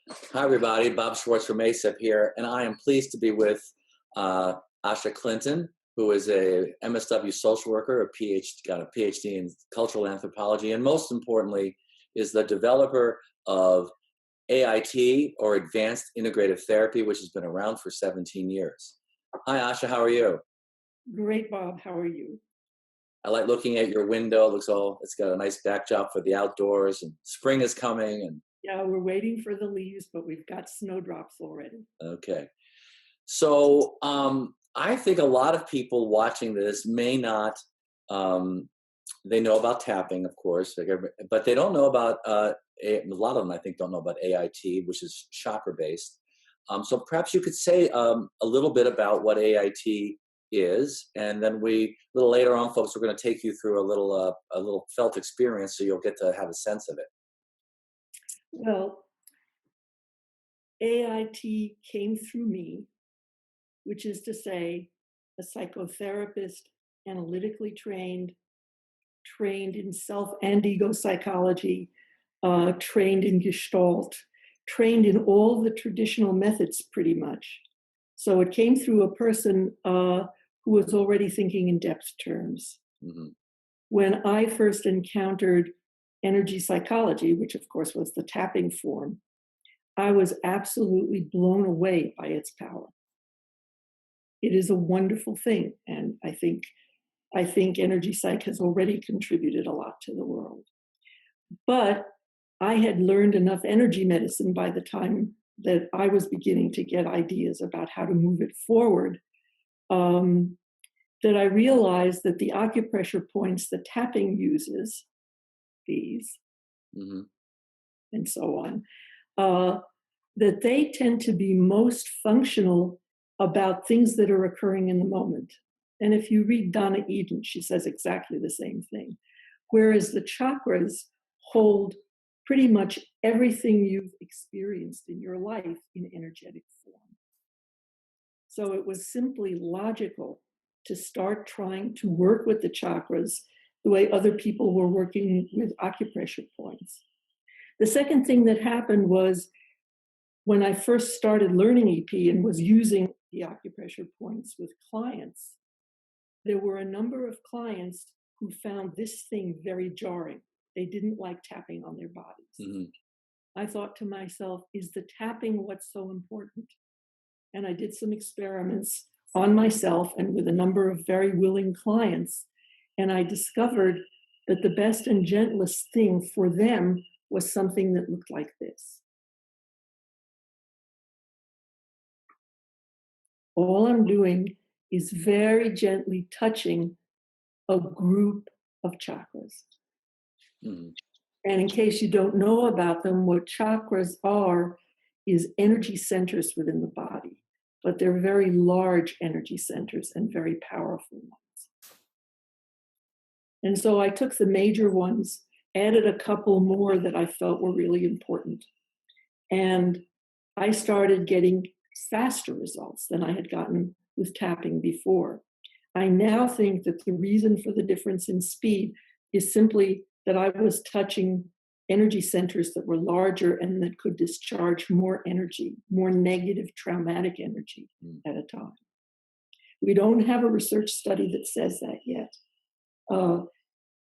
Hi, everybody. Bob Schwartz from ASAP here, and I am pleased to be with Asha Clinton, who is a MSW social worker, got a PhD in cultural anthropology, and most importantly, is the developer of AIT, or Advanced Integrative Therapy, which has been around for 17 years. Hi, Asha. How are you? Great, Bob. How are you? I like looking at your window. It's got a nice backdrop for the outdoors, and spring is coming. And Yeah, we're waiting for the leaves, but we've got snowdrops already. okay. So I think a lot of people watching this may not, they know about tapping, of course, but they don't know about, a lot of them I think don't know about AIT, which is chakra-based. So perhaps you could say a little bit about what AIT is, and then a little later on, folks, we're going to take you through a little felt experience so you'll get to have a sense of it. Well, AIT came through me, which is to say, a psychotherapist, analytically trained in self and ego psychology, trained in Gestalt, trained in all the traditional methods pretty much. So it came through a person who was already thinking in depth terms. Mm-hmm. When I first encountered energy psychology, which of course was the tapping form, I was absolutely blown away by its power. It is a wonderful thing, and I think energy psych has already contributed a lot to the world. But I had learned enough energy medicine by the time that I was beginning to get ideas about how to move it forward, that I realized that the acupressure points the tapping uses, these, Mm-hmm. and so on, that they tend to be most functional about things that are occurring in the moment. And if you read Donna Eden, she says exactly the same thing. Whereas the chakras hold pretty much everything you've experienced in your life in energetic form. So it was simply logical to start trying to work with the chakras the way other people were working with acupressure points. The second thing that happened was when I first started learning EP and was using the acupressure points with clients, there were a number of clients who found this thing very jarring. They didn't like tapping on their bodies. Mm-hmm. I thought to myself, is the tapping what's so important? And I did some experiments on myself and with a number of very willing clients. And I discovered that the best and gentlest thing for them was something that looked like this. All I'm doing is very gently touching a group of chakras. Mm-hmm. And in case you don't know about them, what chakras are is energy centers within the body, but they're very large energy centers and very powerful ones. And so I took the major ones, added a couple more that I felt were really important. And I started getting faster results than I had gotten with tapping before. I now think that the reason for the difference in speed is simply that I was touching energy centers that were larger and that could discharge more energy, more negative traumatic energy at a time. We don't have a research study that says that yet.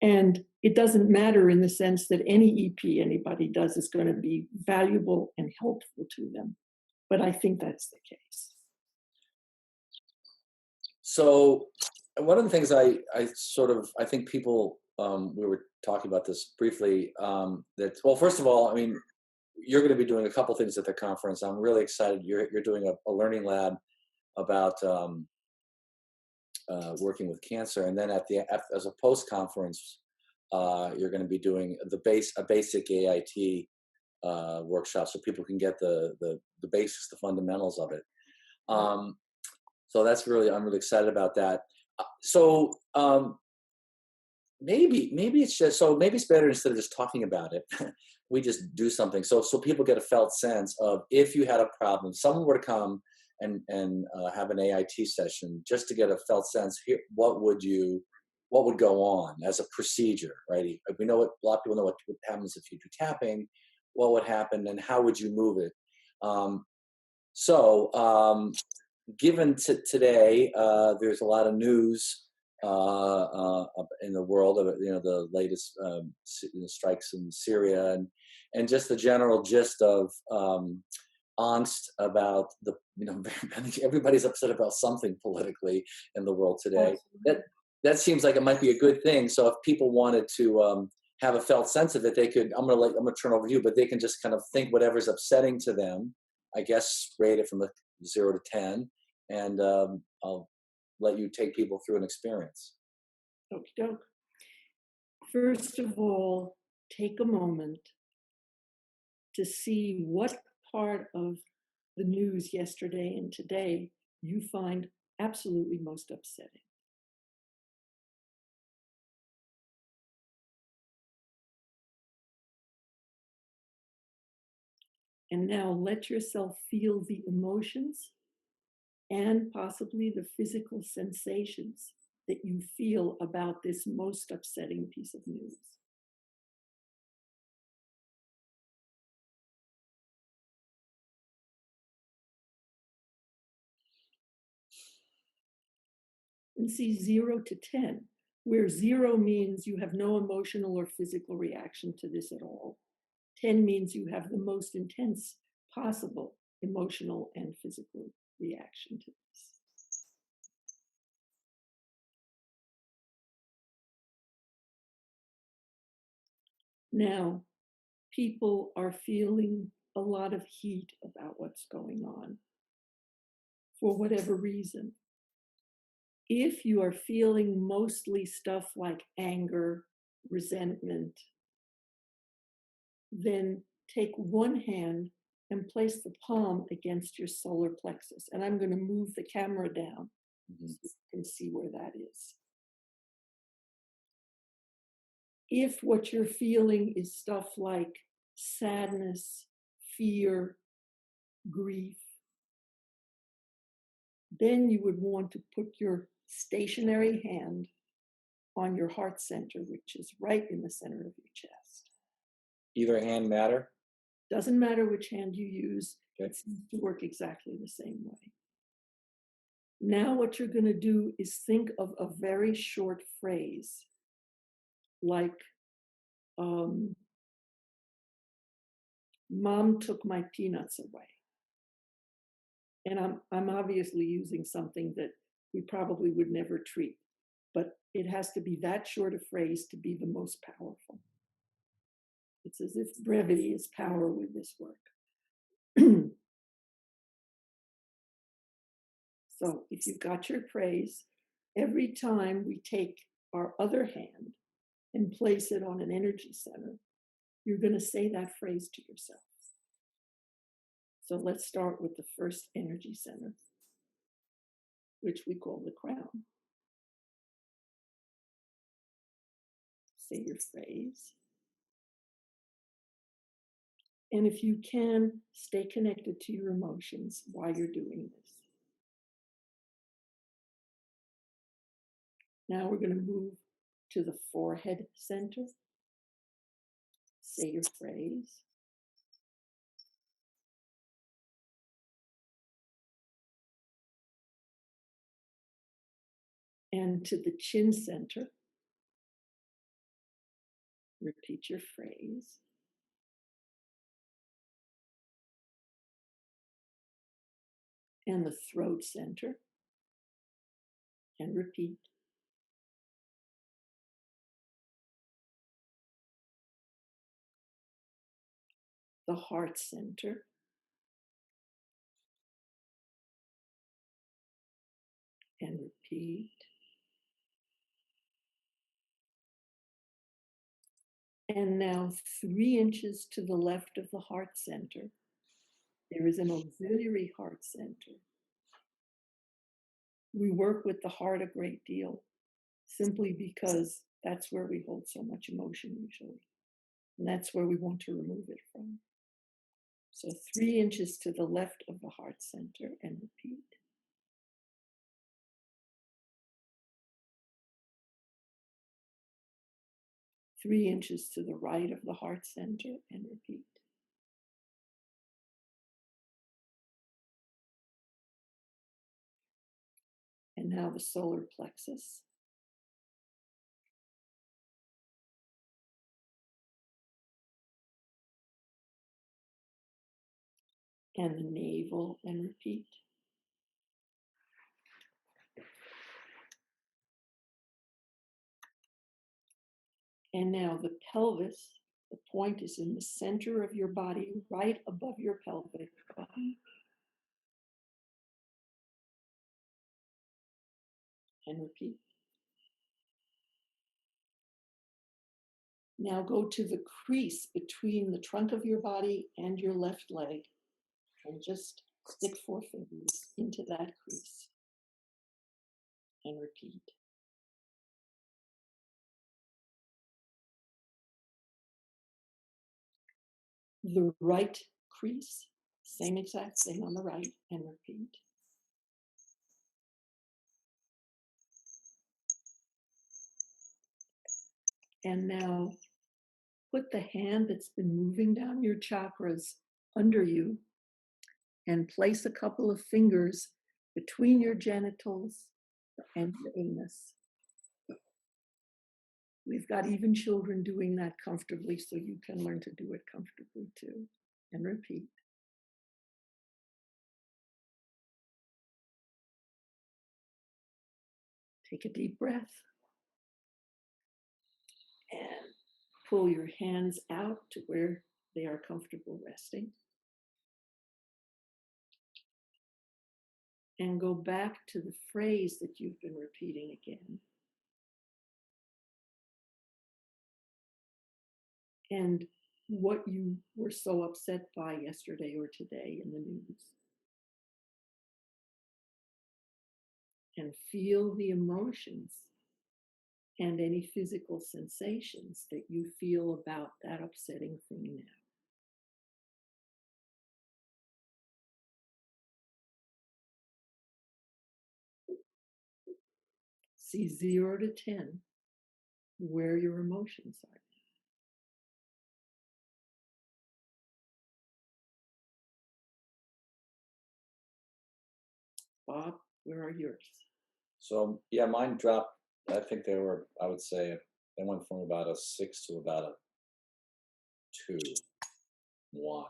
And it doesn't matter in the sense that any EP anybody does is going to be valuable and helpful to them. But I think that's the case. So one of the things I think people, we were talking about this briefly, well, first of all, I mean, you're going to be doing a couple things at the conference. I'm really excited. You're doing a learning lab about working with cancer. And then as a post-conference, you're going to be doing a basic AIT workshop so people can get the basics, the fundamentals of it. So I'm really excited about that. So maybe it's better, instead of just talking about it, we just do something. So people get a felt sense of, if you had a problem, someone were to come and have an AIT session, just to get a felt sense here, what would go on as a procedure, right? We know a lot of people know what happens if you do tapping, what would happen, and how would you move it? Um, so, given today, there's a lot of news in the world of the latest strikes in Syria and just the general gist of angst about the I think everybody's upset about something politically in the world today. That Absolutely. that seems like it might be a good thing. So if people wanted to have a felt sense of it, they could. I'm gonna turn over to you, but they can just kind of think whatever's upsetting to them. I guess rate it from a 0 to 10, and I'll let you take people through an experience. Okie doke. First of all, take a moment to see what part of the news yesterday and today you find absolutely most upsetting. And now let yourself feel the emotions and possibly the physical sensations that you feel about this most upsetting piece of news. And see 0 to 10, where 0 means you have no emotional or physical reaction to this at all. 10 means you have the most intense possible emotional and physical reaction to this. Now, people are feeling a lot of heat about what's going on for whatever reason. If you are feeling mostly stuff like anger, resentment, then take one hand and place the palm against your solar plexus. And I'm going to move the camera down Mhm. so you can see where that is. If what you're feeling is stuff like sadness, fear, grief, then you would want to put your stationary hand on your heart center, which is right in the center of your chest. Either hand matter. Doesn't matter which hand you use, Okay. it seems to work exactly the same way. Now, what you're going to do is think of a very short phrase like, Mom took my peanuts away. And I'm obviously using something that we probably would never treat, but it has to be that short a phrase to be the most powerful. It's as if brevity is power with this work. So if you've got your praise, every time we take our other hand and place it on an energy center, you're going to say that phrase to yourself. So let's start with the first energy center, which we call the crown. Say your phrase. And if you can, stay connected to your emotions while you're doing this. Now we're going to move to the forehead center. Say your phrase. And to the chin center, repeat your phrase. And the throat center, and repeat. The heart center, and repeat. And now 3 inches to the left of the heart center, there is an auxiliary heart center. We work with the heart a great deal simply because that's where we hold so much emotion usually. And that's where we want to remove it from. So 3 inches to the left of the heart center, and repeat. Three inches to the right of the heart center, and repeat. And now the solar plexus. And the navel, and repeat. And now the pelvis, the point is in the center of your body, right above your pelvic bone. And repeat. Now go to the crease between the trunk of your body and your left leg and just stick 4 fingers into that crease and repeat. The right crease, same exact thing on the right, and repeat. And now put the hand that's been moving down your chakras under you and place a couple of fingers between your genitals and your anus. We've got even children doing that comfortably, so you can learn to do it comfortably too. And repeat. Take a deep breath and pull your hands out to where they are comfortable resting. And go back to the phrase that you've been repeating again. And what you were so upset by yesterday or today in the news. And feel the emotions and any physical sensations that you feel about that upsetting thing now. See 0 to 10 where your emotions are. Bob, where are yours? So yeah, mine dropped. I think they were. I would say they went from about a 6 to about a 2, 1.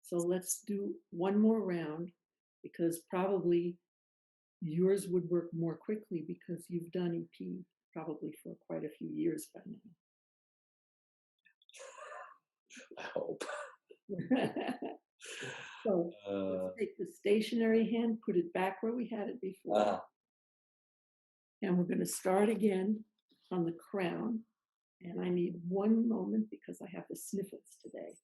So let's do one more round, because probably yours would work more quickly because you've done EP probably for quite a few years by I hope. now. So let's take the stationary hand, put it back where we had it before. And we're going to start again on the crown. And I need one moment because I have the sniffles today.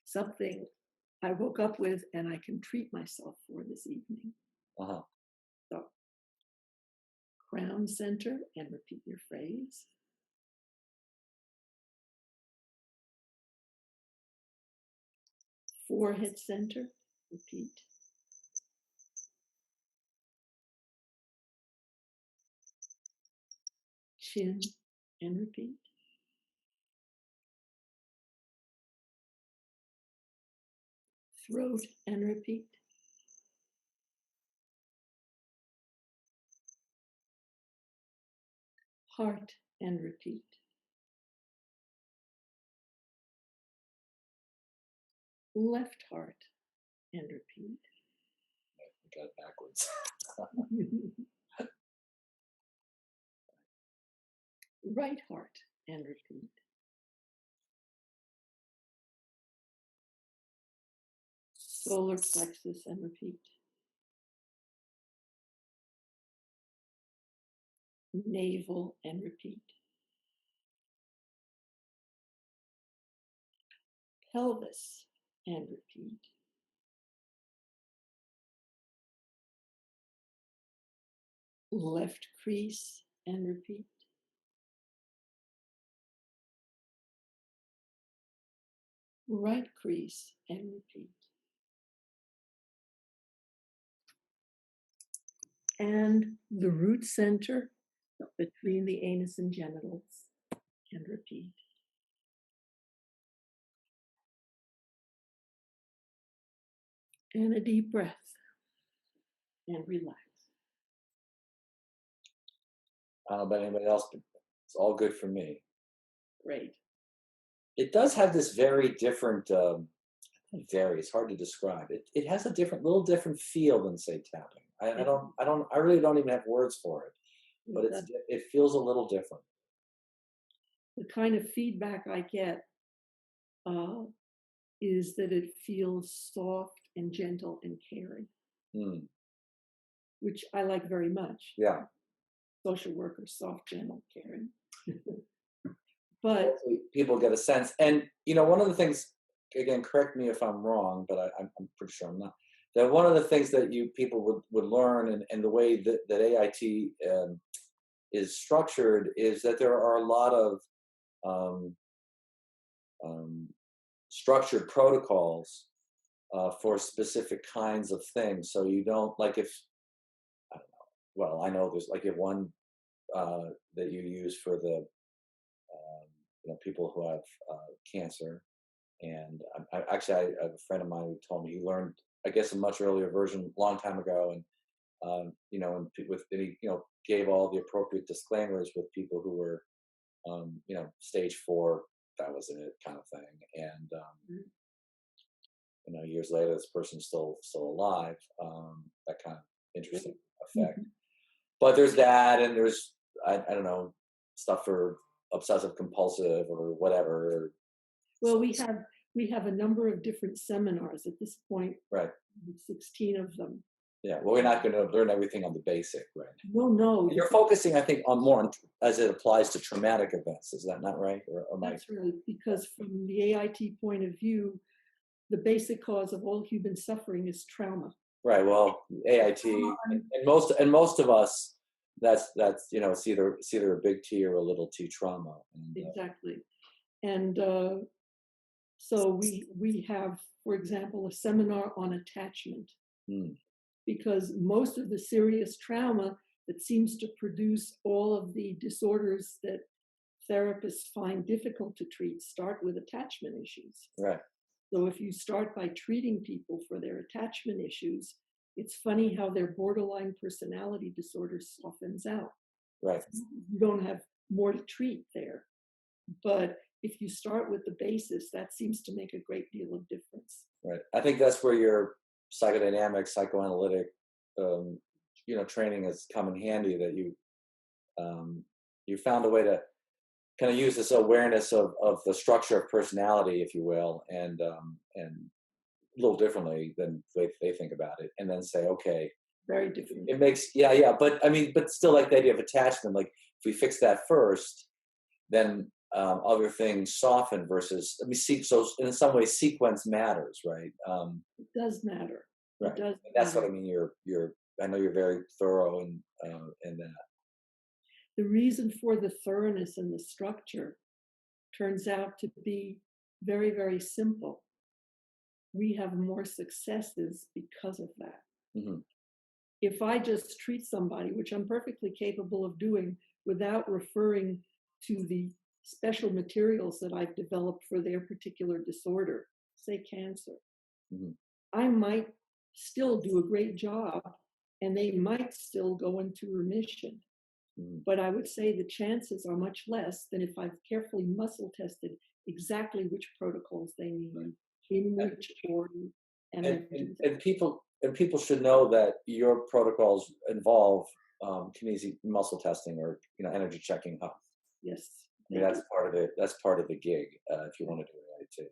Something I woke up with and I can treat myself for this evening. So, crown center, and repeat your phrase. Forehead center, repeat. Chin, and repeat. Throat, and repeat. Heart, and repeat. Left heart, and repeat. I got it backwards. Right heart, and repeat. Solar plexus, and repeat. Navel, and repeat. Pelvis, and repeat. Left crease, and repeat. Right crease, and repeat. And the root center between the anus and genitals, and repeat. And a deep breath and relax. I don't know about anybody else, but it's all good for me. Great. It does have this very different, it's hard to describe. It has a little different feel than say tapping. It, I really don't even have words for it, but it, it feels a little different. the kind of feedback I get uh, is that it feels soft and gentle and caring, Mm, which I like very much. yeah. Social workers, soft, gentle, caring. But Hopefully people get a sense. And, one of the things, again, correct me if I'm wrong, but I'm pretty sure I'm not, that one of the things that people would learn and the way that AIT is structured is that there are a lot of um, um, structured protocols for specific kinds of things. So you don't, like, if, I don't know, well, I know there's like if one that you use for the people who have cancer. And I have a friend of mine who told me he learned, I guess, a much earlier version, a long time ago, and and he gave all the appropriate disclaimers with people who were stage 4. That was it, kind of thing. And years later, this person's still alive. That kind of interesting effect. But there's that, and there's I don't know, stuff for obsessive compulsive or whatever. well, we have a number of different seminars at this point. Right. 16 of them. Yeah. Well, we're not going to learn everything on the basic, right? No. You're focusing, I think, on more as it applies to traumatic events. Is that not right? That's right, because from the AIT point of view, the basic cause of all human suffering is trauma. Right. Well, AIT and most of us, that's it's either a big T or a little T trauma. And, exactly. And so we have, for example, a seminar on attachment, because most of the serious trauma that seems to produce all of the disorders that therapists find difficult to treat start with attachment issues. Right. So if you start by treating people for their attachment issues, it's funny how their borderline personality disorder softens out. Right. You don't have more to treat there. But if you start with the basis, that seems to make a great deal of difference. Right. I think that's where your psychodynamic, psychoanalytic, training has come in handy. That you found a way to kind of use this awareness of the structure of personality, if you will, and a little differently than they think about it, and then say, okay, very different. It makes but still, like the idea of attachment, like if we fix that first, then other things soften versus let me see. So in some ways, sequence matters, right? It does matter. Right. It does. And that's matter. what I mean. I know you're very thorough in that. The reason for the thoroughness and the structure turns out to be very, very simple. We have more successes because of that. Mm-hmm. If I just treat somebody, which I'm perfectly capable of doing without referring to the special materials that I've developed for their particular disorder, say cancer, I might still do a great job and they might still go into remission. But I would say the chances are much less than if I've carefully muscle tested exactly which protocols they need, in which order, and people should know that your protocols involve kinetic muscle testing or energy checking. Yes, I mean, that's part of it. That's part of the gig. If you want to do it right too.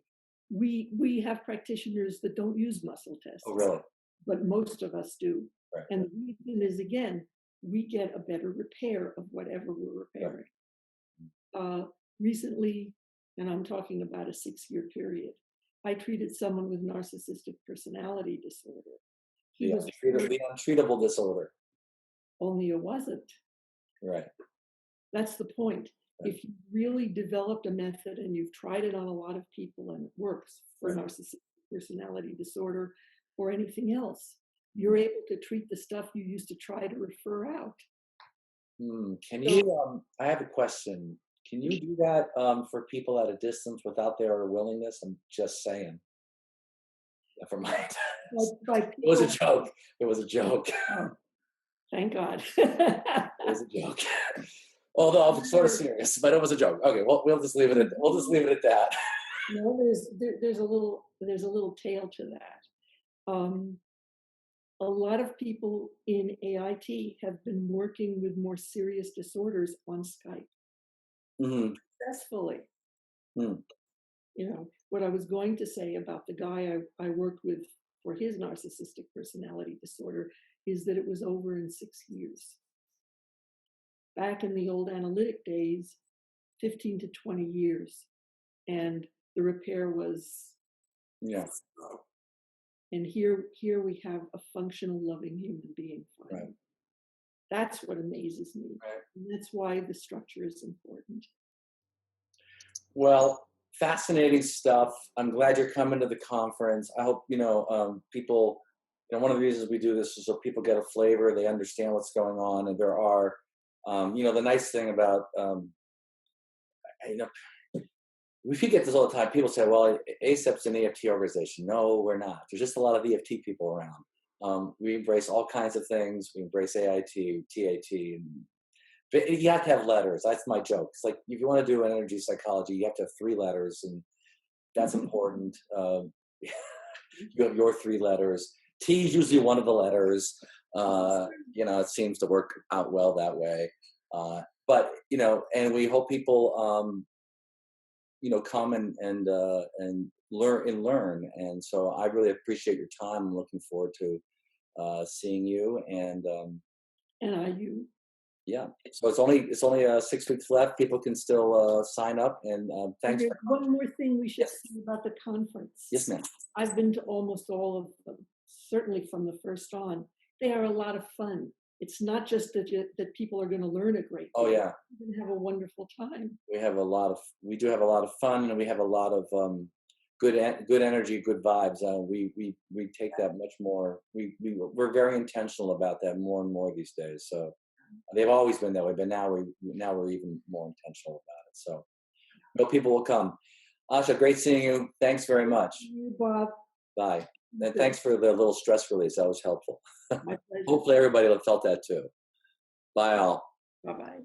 We have practitioners that don't use muscle tests. Oh, really? But most of us do. Right. And the reason is, again, we get a better repair of whatever we're repairing. Right. Recently, and I'm talking about a 6-year period, I treated someone with narcissistic personality disorder. The untreatable disorder. Only it wasn't. Right. That's the point. Right. If you really developed a method and you've tried it on a lot of people and it works for narcissistic personality disorder or anything else, you're able to treat the stuff you used to try to refer out. Can you, I have a question. Can you do that for people at a distance without their willingness? I'm just saying. Never mind. by It was a people. joke. It was a joke. Oh, thank God. It was a joke. Although I'm sort of serious, but it was a joke. Okay, well, we'll just leave it at that. No, there's a little tail to that. A lot of people in AIT have been working with more serious disorders on Skype Hmm. successfully. Hmm. You know, what I was going to say about the guy I worked with for his narcissistic personality disorder is that it was over in 6 years. Back in the old analytic days, 15 to 20 years. And the repair was, Yeah. and here we have a functional, loving human being finally. Right. That's what amazes me. Right. And that's why the structure is important. Well, fascinating stuff. I'm glad you're coming to the conference. I hope, people, one of the reasons we do this is so people get a flavor, they understand what's going on. And there are, the nice thing about, you know, we get this all the time. People say, well, ACEP's an EFT organization. No, we're not. There's just a lot of EFT people around. We embrace all kinds of things. We embrace AIT, TAT, and but you have to have letters. That's my joke. It's like if you want to do an energy psychology, you have to have 3 letters, and that's important. You have your 3 letters. T is usually one of the letters. It seems to work out well that way. But and we hope people, come and learn. And so I really appreciate your time. I'm looking forward to seeing you. And are you? Yeah. So it's only 6 weeks left. People can still sign up. And thanks. There's one more thing we should Yes. say about the conference. Yes, ma'am. I've been to almost all of them, certainly from the first on. They are a lot of fun. It's not just that people are going to learn a great deal. Oh yeah. You're going to have a wonderful time. We do have a lot of fun, and we have a lot of good energy, good vibes. We take that much more. We're very intentional about that more and more these days. So they've always been that way, but now we're even more intentional about it. So no, people will come. Asha, great seeing you. Thanks very much. You, Bob. Bye. And thanks for the little stress release. That was helpful. My pleasure. Hopefully everybody felt that too. Bye all. Bye-bye.